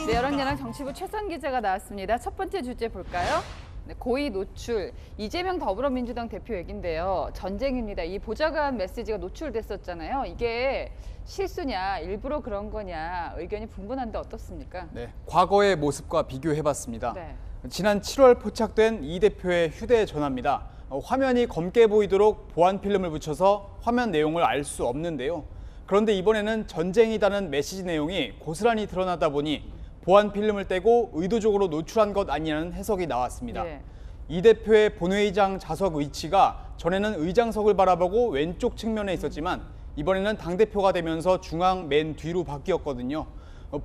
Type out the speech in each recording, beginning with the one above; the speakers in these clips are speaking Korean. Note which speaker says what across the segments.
Speaker 1: 네, 여랑야랑 정치부 최선 기자가 나왔습니다. 첫 번째 주제 볼까요? 네, 고의 노출, 이재명 더불어민주당 대표 얘긴데요. 전쟁입니다. 이 보좌관 메시지가 노출됐었잖아요. 이게 실수냐, 일부러 그런 거냐 의견이 분분한데 어떻습니까?
Speaker 2: 네, 과거의 모습과 비교해봤습니다.
Speaker 1: 네.
Speaker 2: 지난 7월 포착된 이 대표의 휴대전화입니다. 화면이 검게 보이도록 보안 필름을 붙여서 화면 내용을 알 수 없는데요. 그런데 이번에는 전쟁이라는 메시지 내용이 고스란히 드러나다 보니 보안 필름을 떼고 의도적으로 노출한 것 아니냐는 해석이 나왔습니다.
Speaker 1: 네.
Speaker 2: 이 대표의 본회의장 좌석 위치가 전에는 의장석을 바라보고 왼쪽 측면에 있었지만 이번에는 당대표가 되면서 중앙 맨 뒤로 바뀌었거든요.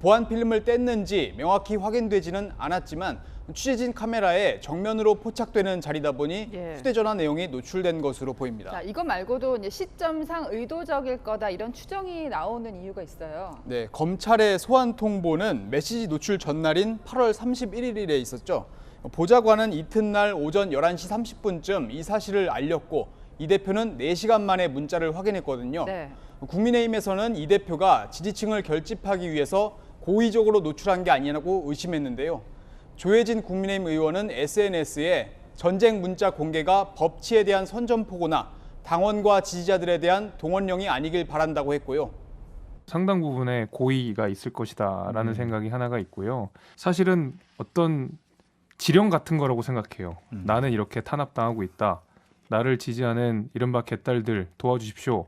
Speaker 2: 보안 필름을 뗐는지 명확히 확인되지는 않았지만 취재진 카메라에 정면으로 포착되는 자리다 보니 휴대전화 내용이 노출된 것으로 보입니다.
Speaker 1: 자, 이거 말고도 이제 시점상 의도적일 거다 이런 추정이 나오는 이유가 있어요.
Speaker 2: 네, 검찰의 소환 통보는 메시지 노출 전날인 8월 31일에 있었죠. 보좌관은 이튿날 오전 11시 30분쯤 이 사실을 알렸고 이 대표는 4시간 만에 문자를 확인했거든요.
Speaker 1: 네.
Speaker 2: 국민의힘에서는 이 대표가 지지층을 결집하기 위해서 고의적으로 노출한 게 아니냐고 의심했는데요. 조혜진 국민의힘 의원은 SNS에 전쟁 문자 공개가 법치에 대한 선전포고나 당원과 지지자들에 대한 동원령이 아니길 바란다고 했고요.
Speaker 3: 상당 부분의 고의가 있을 것이다라는 생각이 하나가 있고요. 사실은 어떤 지령 같은 거라고 생각해요. 나는 이렇게 탄압당하고 있다. 나를 지지하는 이른바 개딸들 도와주십시오.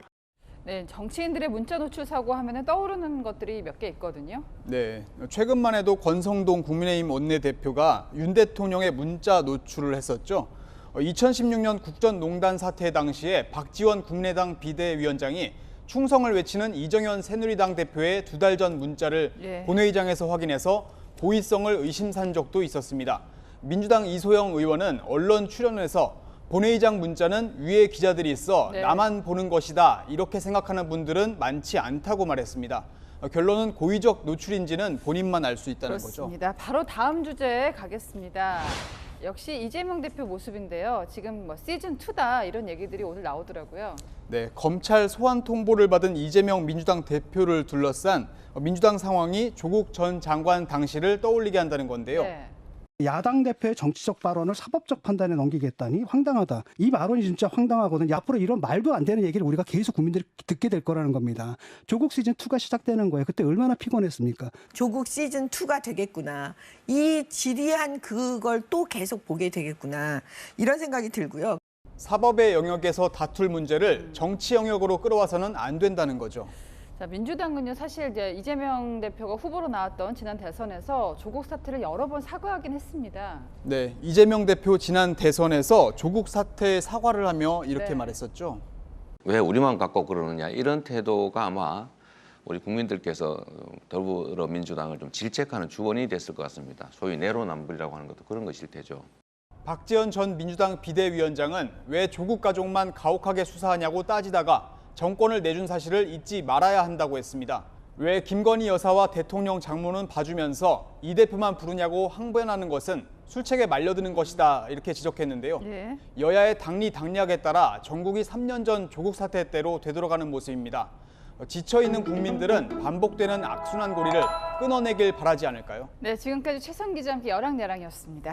Speaker 1: 네, 정치인들의 문자 노출 사고 하면은 떠오르는 것들이 몇 개 있거든요.
Speaker 2: 네, 최근만 해도 권성동 국민의힘 원내대표가 윤 대통령의 문자 노출을 했었죠. 2016년 국정농단 사태 당시에 박지원 국민의당 비대위원장이 충성을 외치는 이정현 새누리당 대표의 2달 전 문자를 본회의장에서 확인해서 고의성을 의심산 적도 있었습니다. 민주당 이소영 의원은 언론 출연에서 본회의장 문자는 위에 기자들이 있어 나만 보는 것이다 이렇게 생각하는 분들은 많지 않다고 말했습니다. 결론은 고의적 노출인지는 본인만 알 수 있다는
Speaker 1: 그렇습니다.
Speaker 2: 거죠.
Speaker 1: 바로 다음 주제에 가겠습니다. 역시 이재명 대표 모습인데요. 지금 뭐 시즌2다 이런 얘기들이 오늘 나오더라고요.
Speaker 2: 네, 검찰 소환 통보를 받은 이재명 민주당 대표를 둘러싼 민주당 상황이 조국 전 장관 당시를 떠올리게 한다는 건데요.
Speaker 1: 네.
Speaker 4: 야당 대표의 정치적 발언을 사법적 판단에 넘기겠다니 황당하다. 이 발언이 진짜 황당하거든요. 앞으로 이런 말도 안 되는 얘기를 우리가 계속 국민들이 듣게 될 거라는 겁니다. 조국 시즌2가 시작되는 거예요. 그때 얼마나 피곤했습니까?
Speaker 5: 조국 시즌2가 되겠구나. 이 지리한 그걸 또 계속 보게 되겠구나. 이런 생각이 들고요.
Speaker 2: 사법의 영역에서 다툴 문제를 정치 영역으로 끌어와서는 안 된다는 거죠.
Speaker 1: 자, 민주당은요 사실 이제 이재명 대표가 후보로 나왔던 지난 대선에서 조국 사태를 여러 번 사과하긴 했습니다.
Speaker 2: 네, 이재명 대표 지난 대선에서 조국 사태에 사과를 하며 이렇게 말했었죠.
Speaker 6: 왜 우리만 갖고 그러느냐 이런 태도가 아마 우리 국민들께서 더불어민주당을 좀 질책하는 주원이 됐을 것 같습니다. 소위 내로남불이라고 하는 것도 그런 것일 테죠.
Speaker 2: 박지원 전 민주당 비대위원장은 왜 조국 가족만 가혹하게 수사하냐고 따지다가 정권을 내준 사실을 잊지 말아야 한다고 했습니다. 왜 김건희 여사와 대통령 장모는 봐주면서 이 대표만 부르냐고 항변하는 것은 술책에 말려드는 것이다 이렇게 지적했는데요. 여야의 당리당략에 따라 전국이 3년 전 조국 사태 때로 되돌아가는 모습입니다. 지쳐있는 국민들은 반복되는 악순환 고리를 끊어내길 바라지 않을까요?
Speaker 1: 네, 지금까지 최선 기자와 함께 여랑야랑이었습니다.